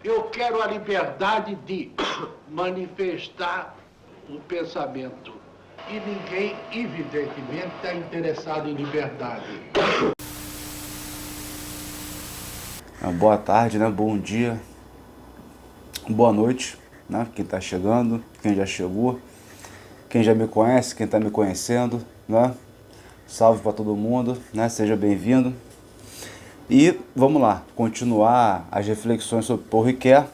Eu quero a liberdade de manifestar o pensamento. E ninguém, evidentemente, está interessado em liberdade. Boa tarde, né? Bom dia, boa noite, né? Quem está chegando, quem já chegou, quem já me conhece, quem está me conhecendo, né? Salve para todo mundo, né? Seja bem-vindo. E vamos lá, continuar as reflexões sobre Paul Ricoeur.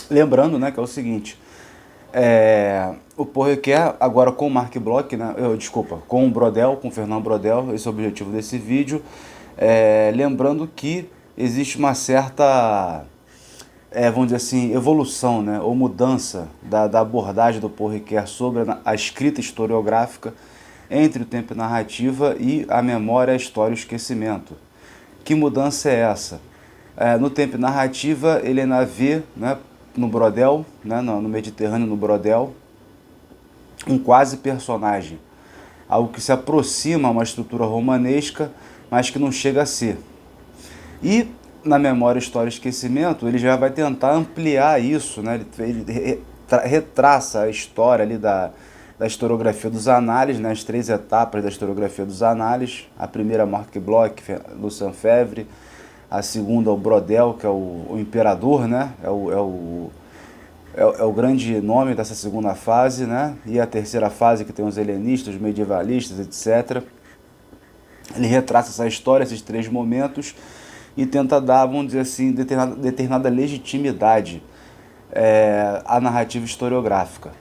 Lembrando, né, que é o seguinte, o Paul Ricoeur agora com o Mark Bloch, né? Com o Brodel, com o Fernando Brodel, esse é o objetivo desse vídeo. Lembrando que existe uma certa, vamos dizer assim, evolução, né, ou mudança da abordagem do Paul Ricoeur sobre a escrita historiográfica entre o tempo e narrativa e a memória, a história e o esquecimento. Que mudança é essa? No tempo e narrativa, ele ainda vê, né, no Brodel, né, no Mediterrâneo, no Brodel, um quase personagem, algo que se aproxima a uma estrutura romanesca, mas que não chega a ser. E na memória, história e esquecimento, ele já vai tentar ampliar isso, né? Ele retraça a história ali da historiografia dos análises, né? As 3 etapas da historiografia dos análises. A primeira, Mark Bloch, Lucien Febvre. A segunda, o Brodel, que é o imperador, né? É o grande nome dessa segunda fase, né? E a terceira fase, que tem os helenistas, os medievalistas, etc. Ele retrata essa história, esses 3 momentos, e tenta dar, vamos dizer assim, determinada legitimidade à narrativa historiográfica.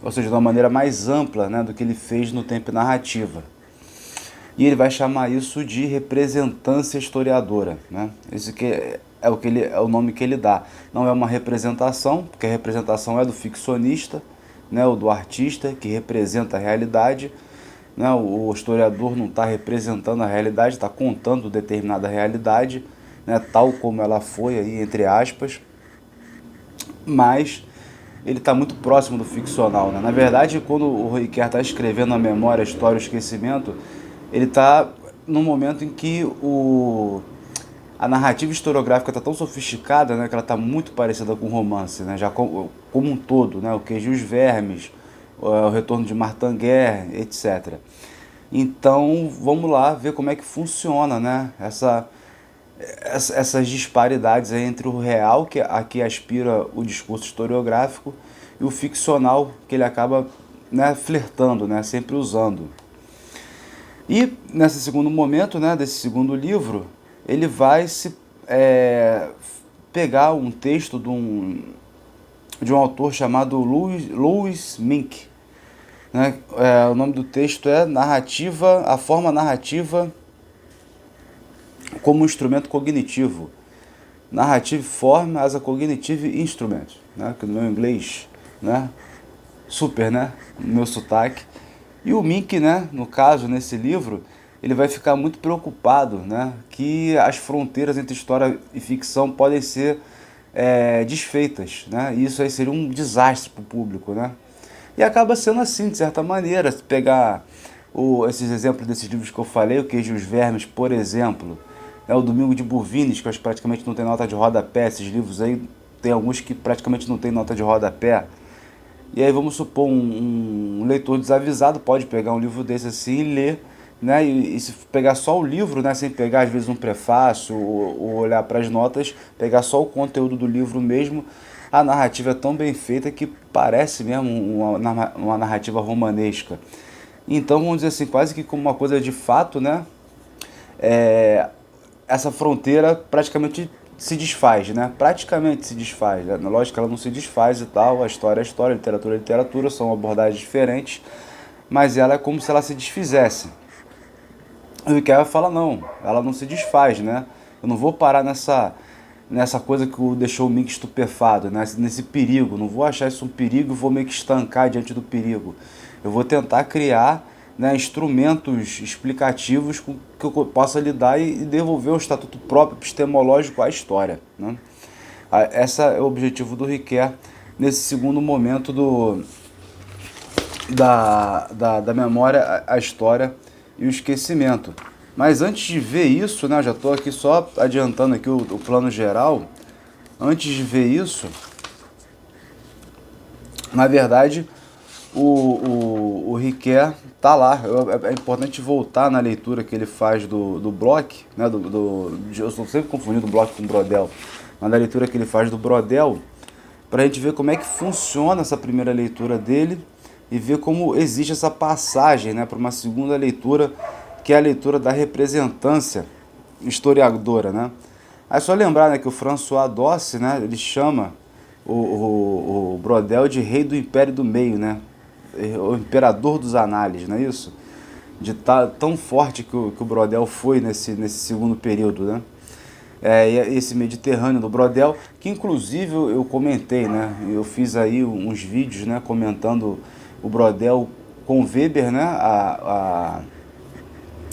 Ou seja, de uma maneira mais ampla, né, do que ele fez no tempo e narrativa. E ele vai chamar isso de representância historiadora, né? Esse que é o nome que ele dá. Não é uma representação, porque a representação é do ficcionista, né, ou do artista, que representa a realidade. Né? O historiador não está representando a realidade, está contando determinada realidade, né, tal como ela foi, aí, entre aspas, mas ele está muito próximo do ficcional. Né? Na verdade, quando o Ricoeur está escrevendo a memória, a história, o esquecimento, ele está num momento em que a narrativa historiográfica está tão sofisticada, né, que ela está muito parecida com o romance, né, já como um todo, né, o Queijo e os Vermes, o Retorno de Martin Guerre, etc. Então, vamos lá ver como é que funciona, né, essas disparidades aí entre o real, a que aspira o discurso historiográfico, e o ficcional, que ele acaba, né, flertando, né, sempre usando. E nesse segundo momento, né, desse segundo livro, ele vai pegar um texto de um autor chamado Louis Mink. Né? O nome do texto é A Forma Narrativa como Instrumento Cognitivo. Narrative Form as a Cognitive Instrument, né? Que no meu inglês, né? Super, né? No meu sotaque. E o Mink, né, no caso, nesse livro, ele vai ficar muito preocupado, né, que as fronteiras entre história e ficção podem ser desfeitas, né, e isso aí seria um desastre para o público, né. E acaba sendo assim, de certa maneira. Se pegar esses exemplos desses livros que eu falei, o Queijo e os Vermes, por exemplo, o Domingo de Bouvines, que eu acho que praticamente não tem nota de rodapé, esses livros aí, tem alguns que praticamente não tem nota de rodapé. E aí vamos supor, um leitor desavisado pode pegar um livro desse assim e ler, né? E se pegar só o livro, né, sem pegar às vezes um prefácio ou olhar para as notas, pegar só o conteúdo do livro mesmo, a narrativa é tão bem feita que parece mesmo uma narrativa romanesca. Então vamos dizer assim, quase que como uma coisa de fato, né? Essa fronteira praticamente se desfaz, né? Praticamente se desfaz. Né? Lógico que ela não se desfaz e tal, a história é história, a literatura é literatura, são abordagens diferentes, mas ela é como se ela se desfizesse. O Ricoeur fala, não, ela não se desfaz, né? Eu não vou parar nessa coisa que deixou o Mink estupefado, né? Nesse perigo, não vou achar isso um perigo e vou meio que estancar diante do perigo. Eu vou tentar criar, né, instrumentos explicativos com que eu possa lidar e devolver o estatuto próprio epistemológico à história. Né? Esse é o objetivo do Ricoeur nesse segundo momento da memória, a história e o esquecimento. Mas antes de ver isso, né, eu já estou aqui só adiantando aqui o plano geral. Antes de ver isso, na verdade, o Riquet tá lá. É importante voltar na leitura que ele faz do Bloch, né, eu estou sempre confundindo o Bloch com o Brodel, mas na leitura que ele faz do Brodel, para a gente ver como é que funciona essa primeira leitura dele e ver como existe essa passagem, né, para uma segunda leitura, que é a leitura da representância historiadora, né? Aí só lembrar, né, que o François Dosse, né, ele chama o Brodel de rei do Império do Meio, né? O imperador dos análises, não é isso? De tão forte que o Brodel foi nesse segundo período, né? E esse Mediterrâneo do Brodel, que inclusive eu comentei, né? Eu fiz aí uns vídeos, né, comentando o Brodel com o Weber, né?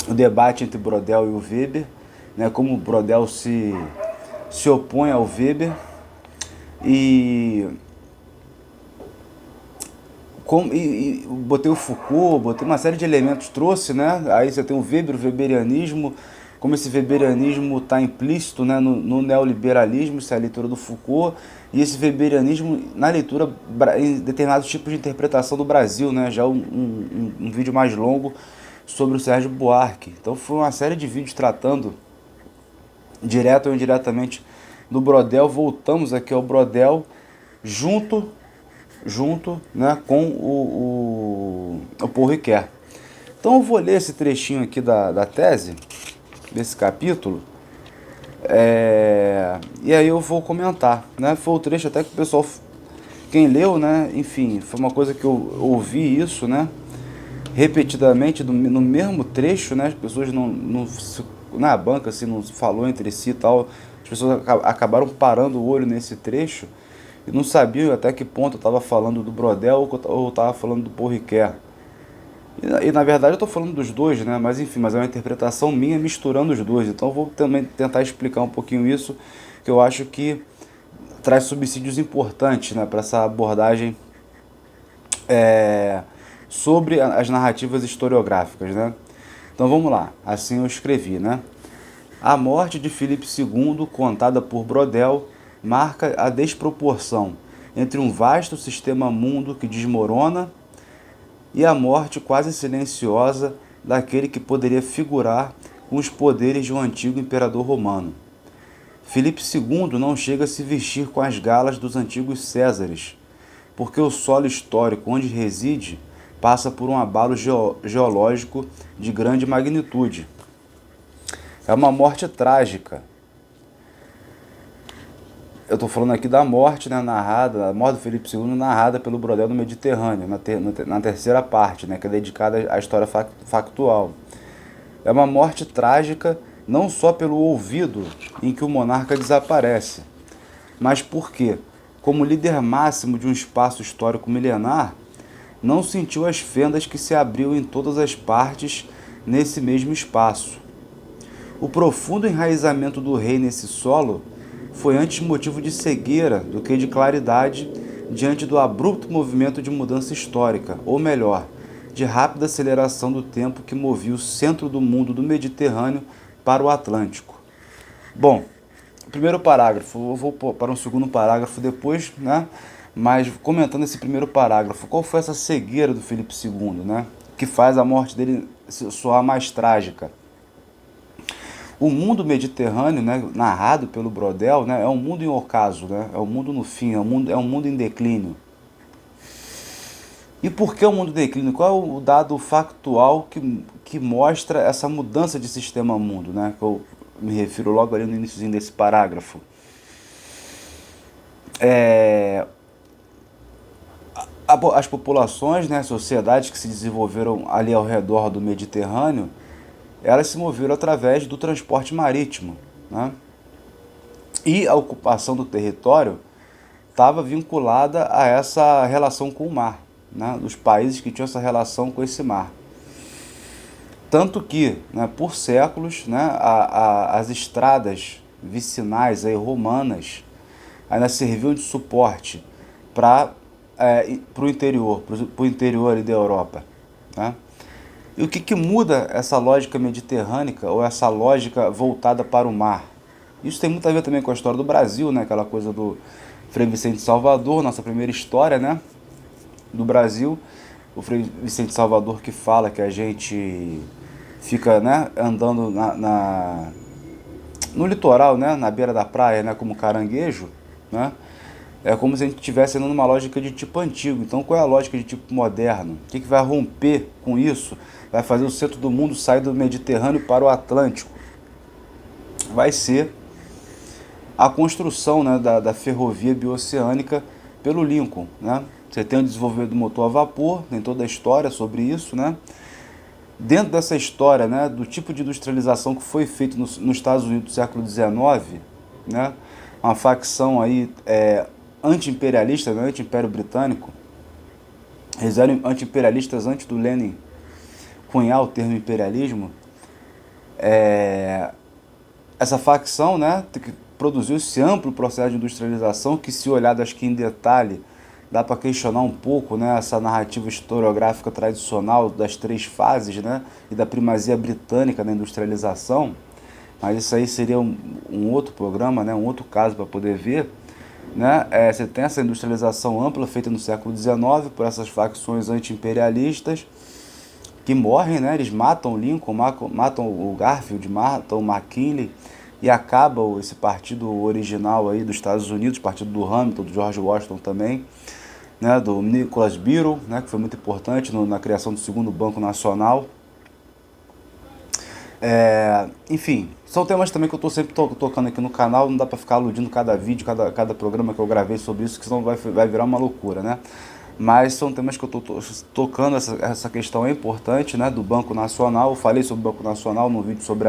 O debate entre Brodel e o Weber, né? Como o Brodel se opõe ao Weber e botei o Foucault, botei uma série de elementos, trouxe, né? Aí você tem o Weber, o weberianismo, como esse weberianismo está implícito, né, no neoliberalismo, isso é a leitura do Foucault, e esse weberianismo na leitura em determinados tipos de interpretação do Brasil, né? Já um vídeo mais longo sobre o Sérgio Buarque. Então foi uma série de vídeos tratando direto ou indiretamente do Brodel. Voltamos aqui ao Brodel junto, né, com o Paul Ricoeur. Então eu vou ler esse trechinho aqui da tese, desse capítulo, e aí eu vou comentar, né? Foi o trecho até que o pessoal, quem leu, né, enfim, foi uma coisa que eu ouvi isso, né, repetidamente no mesmo trecho, né? As pessoas não na banca assim, não falou entre si e tal, as pessoas acabaram parando o olho nesse trecho e não sabiam até que ponto eu estava falando do Brodel ou estava falando do Paul Ricoeur. E na verdade eu estou falando dos dois, né? Mas enfim, mas é uma interpretação minha misturando os dois. Então eu vou também tentar explicar um pouquinho isso, que eu acho que traz subsídios importantes, né, para essa abordagem sobre as narrativas historiográficas, né? Então vamos lá, assim eu escrevi, né? A morte de Filipe II, contada por Brodel, marca a desproporção entre um vasto sistema mundo que desmorona e a morte quase silenciosa daquele que poderia figurar com os poderes de um antigo imperador romano. Filipe II não chega a se vestir com as galas dos antigos Césares, porque o solo histórico onde reside passa por um abalo geológico de grande magnitude. É uma morte trágica. Eu estou falando aqui da morte, né, narrada, a morte do Filipe II narrada pelo Brodel no Mediterrâneo, na terceira parte, né, que é dedicada à história factual. É uma morte trágica não só pelo ouvido em que o monarca desaparece, mas porque, como líder máximo de um espaço histórico milenar, não sentiu as fendas que se abriam em todas as partes nesse mesmo espaço. O profundo enraizamento do rei nesse solo foi antes motivo de cegueira do que de claridade diante do abrupto movimento de mudança histórica, ou melhor, de rápida aceleração do tempo que movia o centro do mundo do Mediterrâneo para o Atlântico. Bom, primeiro parágrafo, eu vou para um segundo parágrafo depois, né? Mas comentando esse primeiro parágrafo, qual foi essa cegueira do Filipe II, né? Que faz a morte dele soar mais trágica? O mundo mediterrâneo, né, narrado pelo Brodel, né, é um mundo em ocaso, né, é um mundo no fim, é um mundo em declínio. E por que o mundo em declínio? Qual é o dado factual que mostra essa mudança de sistema mundo, né, que eu me refiro logo ali no iníciozinho desse parágrafo? As populações, né, sociedades que se desenvolveram ali ao redor do Mediterrâneo, elas se moveram através do transporte marítimo, né? E a ocupação do território estava vinculada a essa relação com o mar, né? Dos países que tinham essa relação com esse mar. Tanto que, né, por séculos, né, as estradas vicinais aí, romanas ainda serviam de suporte para o interior ali da Europa, né? E o que muda essa lógica mediterrânea ou essa lógica voltada para o mar? Isso tem muito a ver também com a história do Brasil, né? Aquela coisa do Frei Vicente Salvador, nossa primeira história, né? Do Brasil. O Frei Vicente Salvador que fala que a gente fica, né, andando no litoral, né, na beira da praia, né, como caranguejo, né? É como se a gente estivesse indo numa lógica de tipo antigo. Então, qual é a lógica de tipo moderno? O que vai romper com isso? Vai fazer o centro do mundo sair do Mediterrâneo para o Atlântico? Vai ser a construção, né, da ferrovia bioceânica pelo Lincoln, né? Você tem o desenvolvimento do motor a vapor, tem toda a história sobre isso, né? Dentro dessa história, né, do tipo de industrialização que foi feito nos Estados Unidos do século XIX, né, uma facção aí anti-imperialista, né, anti-império britânico, eles eram anti-imperialistas antes do Lenin cunhar o termo imperialismo. Essa facção, né, que produziu esse amplo processo de industrialização que, se olhado acho que em detalhe, dá para questionar um pouco, né, essa narrativa historiográfica tradicional das três fases, né, e da primazia britânica na industrialização, mas isso aí seria um outro programa, né, um outro caso para poder ver. Né? Você tem essa industrialização ampla feita no século XIX por essas facções anti-imperialistas que morrem, né? Eles matam o Lincoln, matam o Garfield, matam o McKinley, e acaba esse partido original aí dos Estados Unidos, partido do Hamilton, do George Washington também, né, do Nicholas Beadle, né, que foi muito importante na criação do segundo Banco Nacional. Enfim, são temas também que eu estou sempre tocando aqui no canal, não dá para ficar aludindo cada vídeo, cada programa que eu gravei sobre isso, que senão vai virar uma loucura, né? Mas são temas que eu estou tocando, essa questão é importante, né, do Banco Nacional. Eu falei sobre o Banco Nacional no vídeo sobre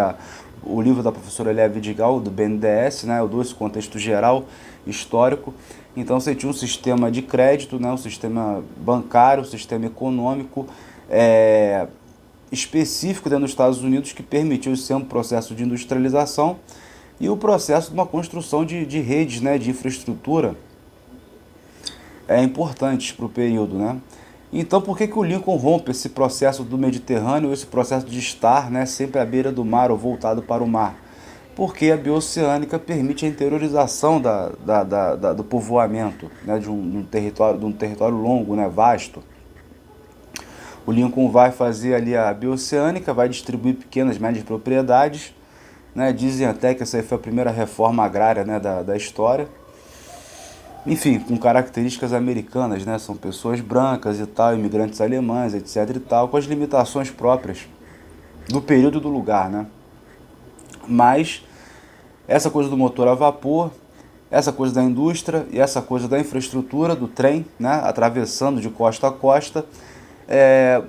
o livro da professora Elia Vidigal, do BNDES, né, eu dou esse contexto geral, histórico. Então você tinha um sistema de crédito, né, um sistema bancário, um sistema econômico específico dentro dos Estados Unidos que permitiu esse amplo processo de industrialização e o processo de uma construção de redes, né, de infraestrutura importantes para o período, né? Então, por que o Lincoln rompe esse processo do Mediterrâneo, esse processo de estar, né, sempre à beira do mar ou voltado para o mar? Porque a bioceânica permite a interiorização do povoamento, né, de um território longo, né, vasto. O Lincoln vai fazer ali a bioceânica, vai distribuir pequenas, médias propriedades, né? Dizem até que essa aí foi a primeira reforma agrária, né, da história. Enfim, com características americanas, né? São pessoas brancas e tal, imigrantes alemães, etc e tal, com as limitações próprias do período e do lugar, né? Mas essa coisa do motor a vapor, essa coisa da indústria e essa coisa da infraestrutura, do trem, né, atravessando de costa a costa,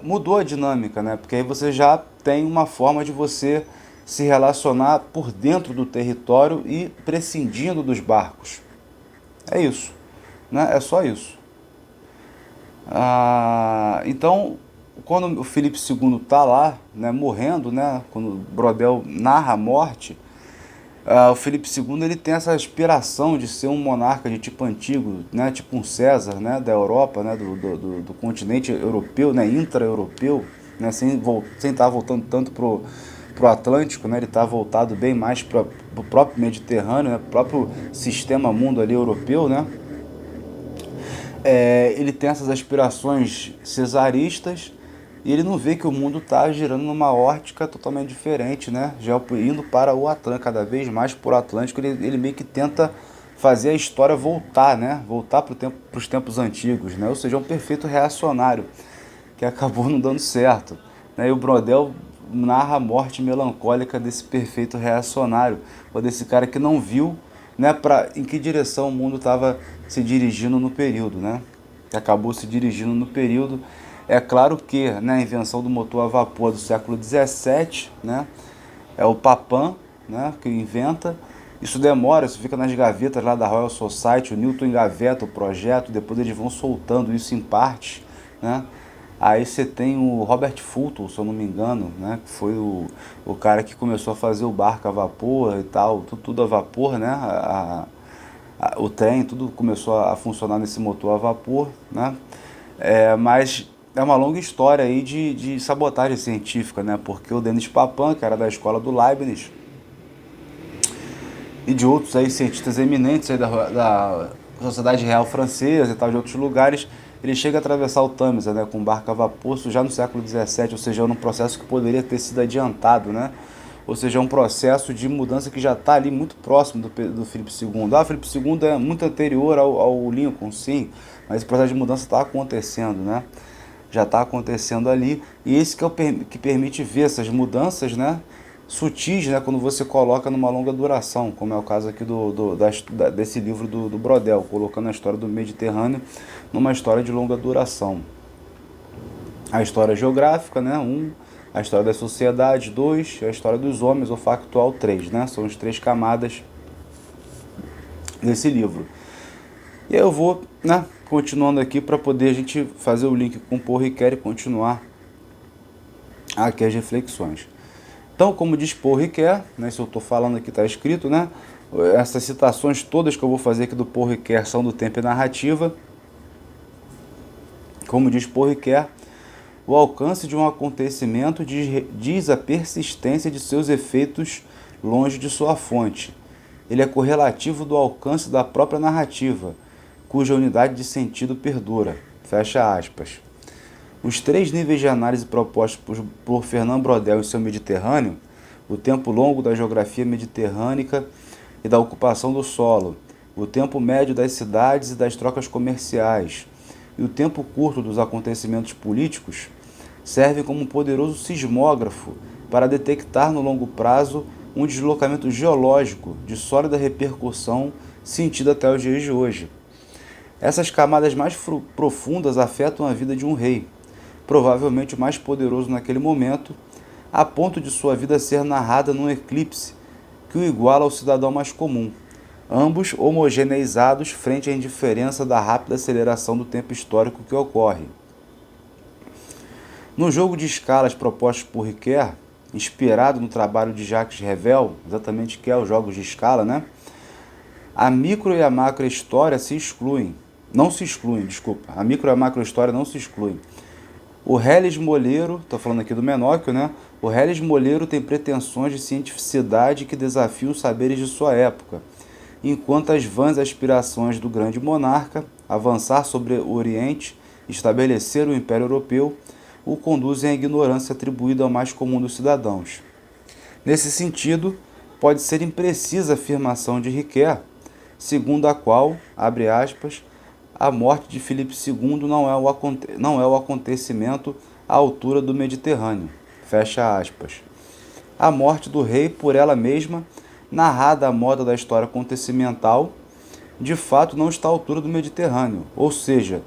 mudou a dinâmica, né? Porque aí você já tem uma forma de você se relacionar por dentro do território e prescindindo dos barcos. É isso, né? É só isso. Então, quando o Filipe II está lá, né, morrendo, né, quando Brodel narra a morte, o Filipe II ele tem essa aspiração de ser um monarca de tipo antigo, né, tipo um César, né, da Europa, né, do continente europeu, né, intra-europeu, né, sem estar voltando tanto pro Atlântico, né, ele está voltado bem mais para o próprio Mediterrâneo, né, próprio sistema mundo ali europeu, né. Ele tem essas aspirações cesaristas e ele não vê que o mundo está girando numa ótica totalmente diferente, né? Já indo para o Atlântico, cada vez mais para o Atlântico, ele meio que tenta fazer a história voltar, né? Voltar para os tempos antigos, né? Ou seja, é um perfeito reacionário, que acabou não dando certo, né? E o Brodel narra a morte melancólica desse perfeito reacionário, ou desse cara que não viu, né, em que direção o mundo estava se dirigindo no período, né? Que acabou se dirigindo no período. É claro que, né, a invenção do motor a vapor do século XVII, né, é o Papin, né, que inventa. Isso demora, isso fica nas gavetas lá da Royal Society, o Newton engaveta o projeto, depois eles vão soltando isso em partes, né. Aí você tem o Robert Fulton, se eu não me engano, né, que foi o cara que começou a fazer o barco a vapor e tal, tudo a vapor, né, o trem, tudo começou a funcionar nesse motor a vapor, né. Mas é uma longa história aí de sabotagem científica, né? Porque o Denis Papin, que era da escola do Leibniz, e de outros aí cientistas eminentes aí da Sociedade Real Francesa e tal, de outros lugares, ele chega a atravessar o Tâmisa, né, com barca a vapor, isso já no século XVII, ou seja, num processo que poderia ter sido adiantado, né? Ou seja, é um processo de mudança que já está ali muito próximo do Filipe II. Ah, o Filipe II é muito anterior ao Lincoln, sim, mas esse processo de mudança está acontecendo, né? Já está acontecendo ali, e esse que é o que permite ver essas mudanças, né, sutis, né, quando você coloca numa longa duração, como é o caso aqui desse livro do Brodel, colocando a história do Mediterrâneo numa história de longa duração. A história geográfica, né, a história da sociedade, 2, a história dos homens, ou factual, 3, né, são as 3 camadas desse livro. E aí eu vou, né, continuando aqui para poder a gente fazer o link com Paul Ricoeur e continuar aqui as reflexões. Então, como diz Paul Ricoeur, né, se eu estou falando aqui está escrito, né, essas citações todas que eu vou fazer aqui do Paul Ricoeur são do Tempo e Narrativa. Como diz Paul Ricoeur, o alcance de um acontecimento diz a persistência de seus efeitos longe de sua fonte. Ele é correlativo do alcance da própria narrativa, cuja unidade de sentido perdura. Fecha aspas. Os 3 níveis de análise propostos por Fernand Braudel em seu Mediterrâneo, o tempo longo da geografia mediterrânica e da ocupação do solo, o tempo médio das cidades e das trocas comerciais, e o tempo curto dos acontecimentos políticos, servem como um poderoso sismógrafo para detectar no longo prazo um deslocamento geológico de sólida repercussão sentido até os dias de hoje. Essas camadas mais profundas afetam a vida de um rei, provavelmente o mais poderoso naquele momento, a ponto de sua vida ser narrada num eclipse que o iguala ao cidadão mais comum, ambos homogeneizados frente à indiferença da rápida aceleração do tempo histórico que ocorre. No jogo de escalas proposto por Ricoeur, inspirado no trabalho de Jacques Revel, exatamente que é os jogos de escala, né? A micro e a macro história a micro e a macro história não se excluem. O Helles Moleiro, estou falando aqui do Menóquio, né? O Helles Moleiro tem pretensões de cientificidade que desafiam os saberes de sua época, enquanto as vãs aspirações do grande monarca, avançar sobre o Oriente, estabelecer o Império Europeu, o conduzem à ignorância atribuída ao mais comum dos cidadãos. Nesse sentido, pode ser imprecisa a afirmação de Ricoeur, segundo a qual, abre aspas, a morte de Filipe II não é o acontecimento à altura do Mediterrâneo. Fecha aspas. A morte do rei, por ela mesma, narrada à moda da história acontecimental, de fato não está à altura do Mediterrâneo, ou seja,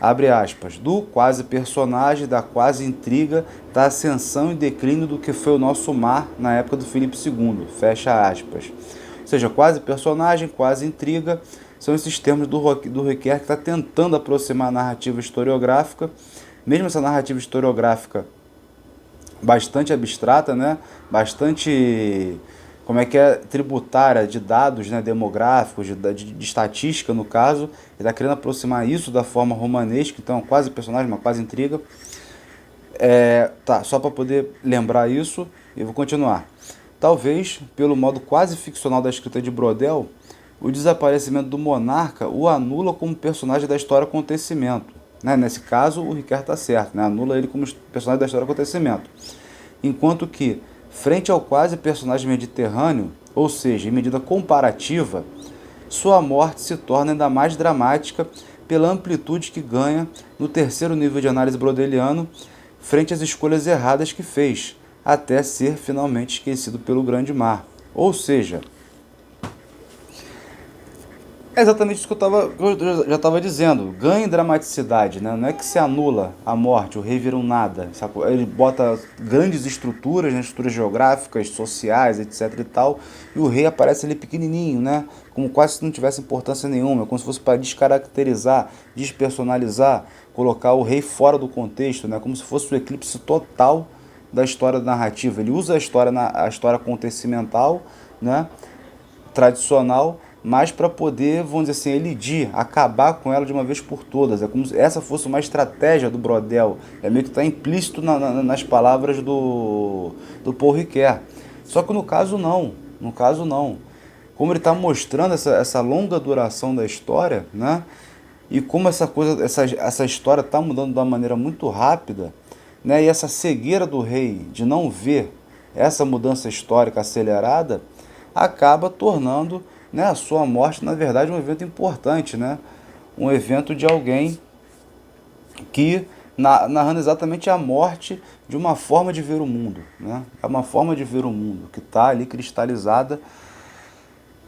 abre aspas, do quase personagem, da quase intriga, da ascensão e declínio do que foi o nosso mar na época do Filipe II. Fecha aspas. Ou seja, quase personagem, quase intriga, são esses termos do Ricoeur que está tentando aproximar a narrativa historiográfica, mesmo essa narrativa historiográfica bastante abstrata, né? Bastante, tributária de dados, né? Demográficos, de estatística no caso, ele está querendo aproximar isso da forma romanesca, então quase personagem, uma quase intriga. Só para poder lembrar isso, eu vou continuar. Talvez, pelo modo quase ficcional da escrita de Brodel, o desaparecimento do monarca o anula como personagem da história acontecimento. Né? Nesse caso, o Ricoeur está certo, né? Anula ele como personagem da história acontecimento. Enquanto que, frente ao quase personagem mediterrâneo, ou seja, em medida comparativa, sua morte se torna ainda mais dramática pela amplitude que ganha no terceiro nível de análise brodeliano frente às escolhas erradas que fez, até ser finalmente esquecido pelo grande mar. Ou seja, é exatamente isso que eu já estava dizendo. Ganha em dramaticidade, né? Não é que se anula a morte, o rei vira um nada. Sabe? Ele bota grandes estruturas, né? Estruturas geográficas, sociais, etc e tal, e o rei aparece ali pequenininho, né? Como quase se não tivesse importância nenhuma, como se fosse para descaracterizar, despersonalizar, colocar o rei fora do contexto, né? Como se fosse o eclipse total da história narrativa. Ele usa a história acontecimental, né? Tradicional, mas para poder, vamos dizer assim, elidir, acabar com ela de uma vez por todas. É como se essa fosse uma estratégia do Brodel. É meio que está implícito nas palavras do Paul Ricoeur. Só que no caso não. No caso não. Como ele está mostrando essa longa duração da história, né? E como essa história está mudando de uma maneira muito rápida, né? E essa cegueira do rei de não ver essa mudança histórica acelerada acaba tornando, né, a sua morte, na verdade, um evento importante, né? Um evento de alguém que narrando exatamente a morte de uma forma de ver o mundo, né? É uma forma de ver o mundo que está ali cristalizada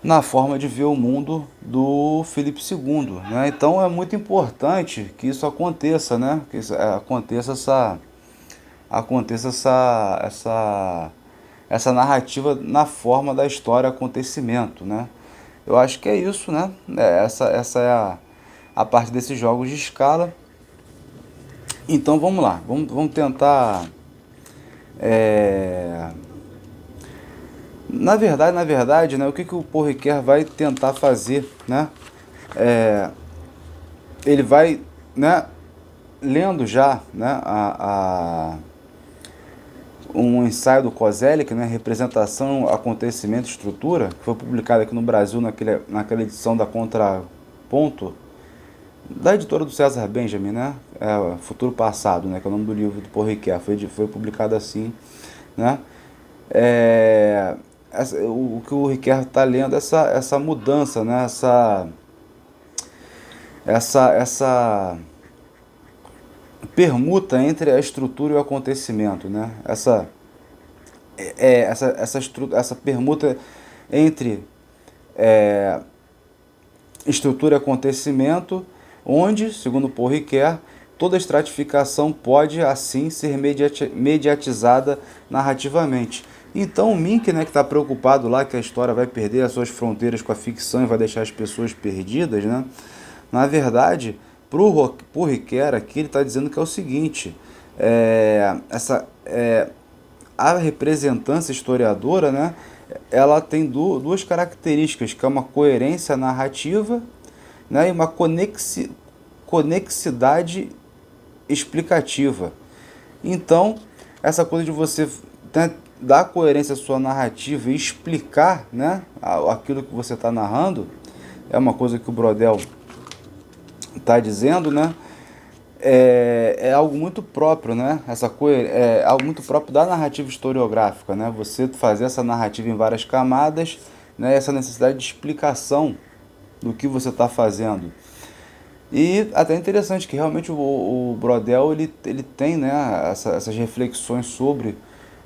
na forma de ver o mundo do Filipe II, né? Então é muito importante que isso aconteça, né? Que isso, aconteça essa narrativa na forma da história acontecimento, né? Eu acho que é isso, né? Essa é a parte desses jogos de escala. Então vamos lá, vamos tentar. Na verdade, né, o que o Paul Ricoeur vai tentar fazer, né? Ele vai, né, lendo já, né, um ensaio do Koselleck, né, Representação, Acontecimento e Estrutura, que foi publicado aqui no Brasil naquela edição da Contraponto, da editora do César Benjamin, né, Futuro Passado, né, que é o nome do livro do Paul Ricoeur, foi publicado assim, né. O que o Ricoeur está lendo, essa mudança, né, essa permuta entre a estrutura e o acontecimento, né? Essa permuta entre estrutura e acontecimento, onde, segundo Paul Ricoeur, toda estratificação pode, assim, ser mediatizada narrativamente. Então o Mink, né, que está preocupado lá que a história vai perder as suas fronteiras com a ficção e vai deixar as pessoas perdidas, né? Na verdade, para o Ricoeur aqui, ele está dizendo que é o seguinte, a representância historiadora, né, ela tem duas características, que é uma coerência narrativa, né, e uma conexidade explicativa. Então, essa coisa de você, né, dar coerência à sua narrativa e explicar, né, aquilo que você está narrando, é uma coisa que o Brodel está dizendo, né? É algo muito próprio, né? É algo muito próprio da narrativa historiográfica, né? Você fazer essa narrativa em várias camadas, né? Essa necessidade de explicação do que você está fazendo. E até interessante que realmente o Brodel ele tem, né, essas reflexões sobre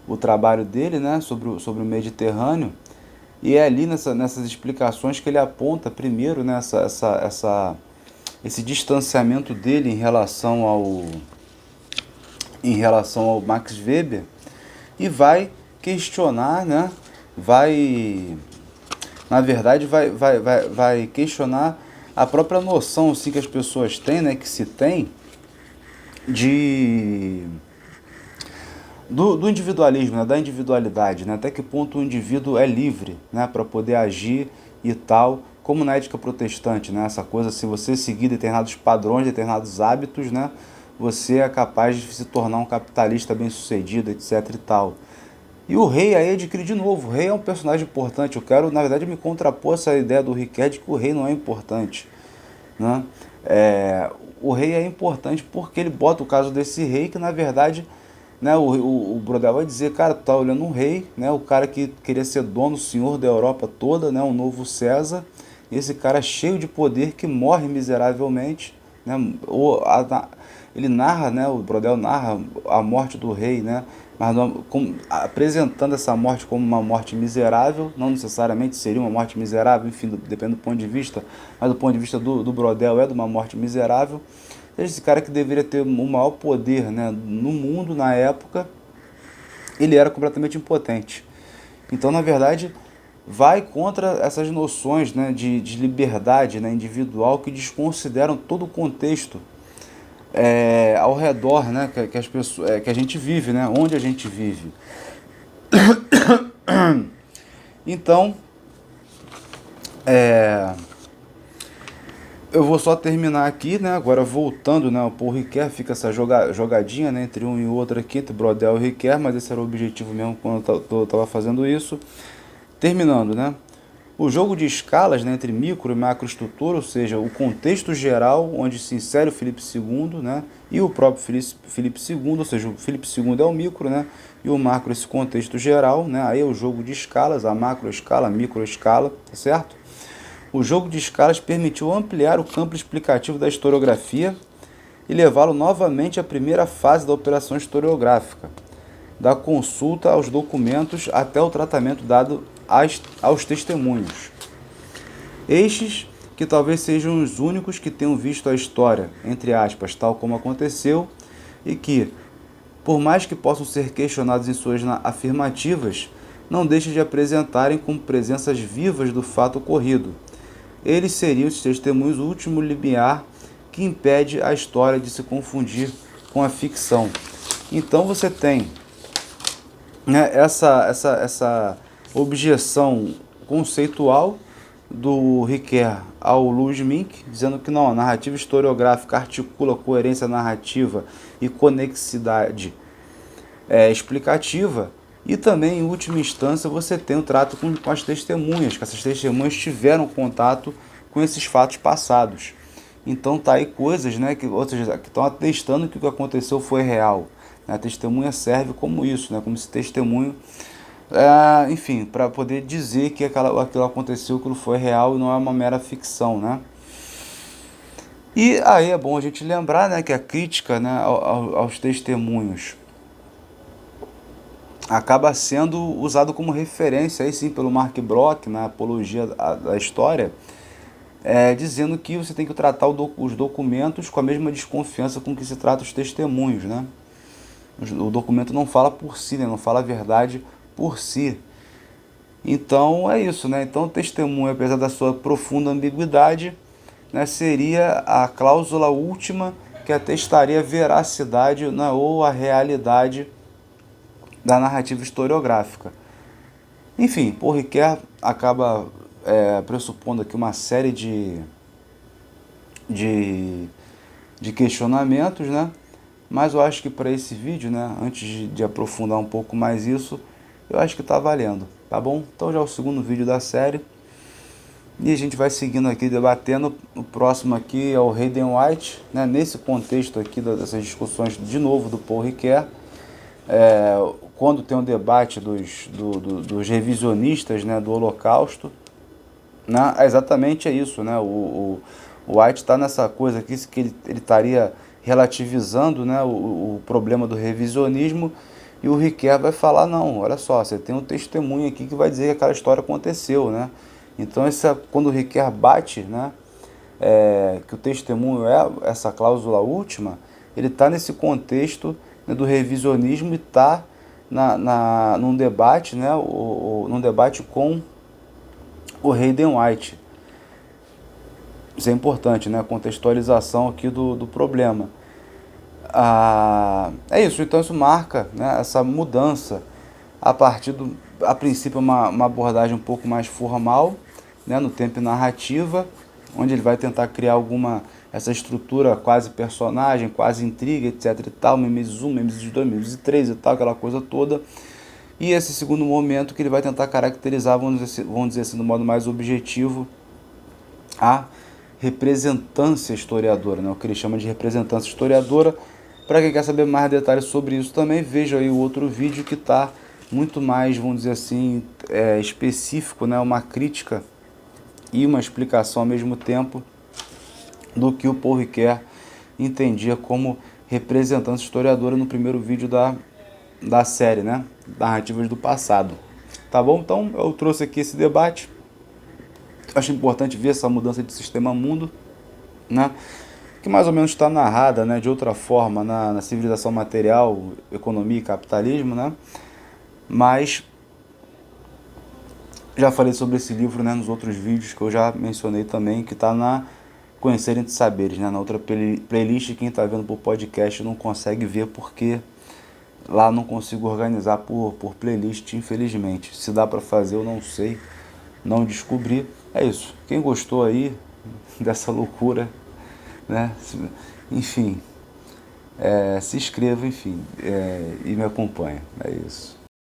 o trabalho dele, né? Sobre o Mediterrâneo. E é ali nessas explicações que ele aponta primeiro, né, esse distanciamento dele em relação ao Max Weber, e vai questionar, né, na verdade vai questionar a própria noção assim, que as pessoas têm, né, que se tem do individualismo, né, da individualidade, né, até que ponto o indivíduo é livre, né, para poder agir e tal, como na ética protestante, né, essa coisa, se você seguir determinados padrões, determinados hábitos, né, você é capaz de se tornar um capitalista bem-sucedido, etc e tal. E o rei aí adquire de novo, o rei é um personagem importante, eu quero, na verdade, me contrapor essa ideia do Ricoeur de que o rei não é importante, né. O rei é importante porque ele bota o caso desse rei que, na verdade, né, o Brodel vai dizer, cara, tu tá olhando um rei, né, o cara que queria ser dono, senhor da Europa toda, né, um novo César, esse cara cheio de poder que morre miseravelmente, né, ele narra, né, o Brodel narra a morte do rei, né, mas apresentando essa morte como uma morte miserável, não necessariamente seria uma morte miserável, enfim, depende do ponto de vista, mas do ponto de vista do Brodel é de uma morte miserável. Esse cara que deveria ter o maior poder, né, no mundo na época, ele era completamente impotente. Então, na verdade, vai contra essas noções, né, de liberdade, né, individual, que desconsideram todo o contexto ao redor, né, que as pessoas, que a gente vive, né, onde a gente vive. Então, Eu vou só terminar aqui, né? Agora voltando, né? O Paul Ricoeur, fica essa jogadinha, né? Entre um e outro aqui, entre Brodel e Ricoeur, mas esse era o objetivo mesmo quando eu tava fazendo isso. Terminando, né? O jogo de escalas, né, entre micro e macroestrutura, ou seja, o contexto geral onde se insere o Filipe II, né, e o próprio Filipe II, ou seja, o Filipe II é o micro, né, e o macro esse contexto geral, né, aí é o jogo de escalas, a macroescala, a microescala, tá certo? O jogo de escalas permitiu ampliar o campo explicativo da historiografia e levá-lo novamente à primeira fase da operação historiográfica, da consulta aos documentos até o tratamento dado aos testemunhos. Estes que talvez sejam os únicos que tenham visto a história, entre aspas, tal como aconteceu, e que, por mais que possam ser questionados em suas afirmativas, não deixam de apresentarem como presenças vivas do fato ocorrido. Eles seriam os testemunhos o último limiar que impede a história de se confundir com a ficção. Então você tem, né, essa objeção conceitual do Ricoeur ao Louis Mink, dizendo que não, a narrativa historiográfica articula coerência narrativa e conexidade explicativa, e também, em última instância, você tem o trato com as testemunhas, que essas testemunhas tiveram contato com esses fatos passados. Então tá aí coisas, né, que estão atestando que o que aconteceu foi real. A testemunha serve como isso, né, como esse testemunho, enfim, para poder dizer que aquilo aconteceu, aquilo foi real e não é uma mera ficção, né? E aí é bom a gente lembrar, né, que a crítica, né, aos testemunhos acaba sendo usado como referência, aí sim, pelo Mark Bloch, na apologia da história, dizendo que você tem que tratar os documentos com a mesma desconfiança com que se trata os testemunhos, né? O documento não fala por si, né? Não fala a verdade por si. Então é isso, né? Então o testemunho, apesar da sua profunda ambiguidade, né, seria a cláusula última que atestaria a veracidade, né, ou a realidade da narrativa historiográfica. Enfim, Paul Ricoeur acaba pressupondo aqui uma série de questionamentos, né? Mas eu acho que para esse vídeo, né, antes de aprofundar um pouco mais isso, eu acho que está valendo, tá bom? Então já é o segundo vídeo da série e a gente vai seguindo aqui, debatendo. O próximo aqui é o Hayden White, né? Nesse contexto aqui dessas discussões de novo do Paul Ricoeur, quando tem um debate dos revisionistas, né, do Holocausto, né? Exatamente é isso, né? O White está nessa coisa aqui que ele estaria relativizando, né, o problema do revisionismo, e o Ricoeur vai falar, não, olha só, você tem um testemunho aqui que vai dizer que aquela história aconteceu, né? Então quando o Ricoeur bate, né, que o testemunho é essa cláusula última, ele está nesse contexto, né, do revisionismo, e está num debate, né, num debate com o Hayden White. Isso é importante, né? A contextualização aqui do problema. É isso, então isso marca, né, essa mudança a partir a princípio, uma abordagem um pouco mais formal, né, no tempo e narrativa, onde ele vai tentar criar essa estrutura quase personagem, quase intriga, etc e tal, memes 1, memes 2, memes 3 e tal, aquela coisa toda. E esse segundo momento que ele vai tentar caracterizar, vamos dizer assim, do modo mais objetivo, a representância historiadora, né? O que ele chama de representância historiadora. Para quem quer saber mais detalhes sobre isso também, veja aí o outro vídeo que está muito mais, vamos dizer assim, específico, né? Uma crítica e uma explicação ao mesmo tempo do que o Paul Ricoeur entendia como representância historiadora no primeiro vídeo da série, né? Narrativas do passado. Tá bom? Então eu trouxe aqui esse debate. Acho importante ver essa mudança de sistema mundo, né, que mais ou menos está narrada, né, de outra forma na civilização material, economia e capitalismo, né, mas já falei sobre esse livro, né, nos outros vídeos que eu já mencionei também, que está na Conhecer Entre Saberes, né, na outra playlist. Quem está vendo por podcast não consegue ver porque lá não consigo organizar por playlist, infelizmente. Se dá para fazer eu não sei, não descobrir. É isso. Quem gostou aí dessa loucura, né? Enfim, se inscreva, enfim, e me acompanha. É isso.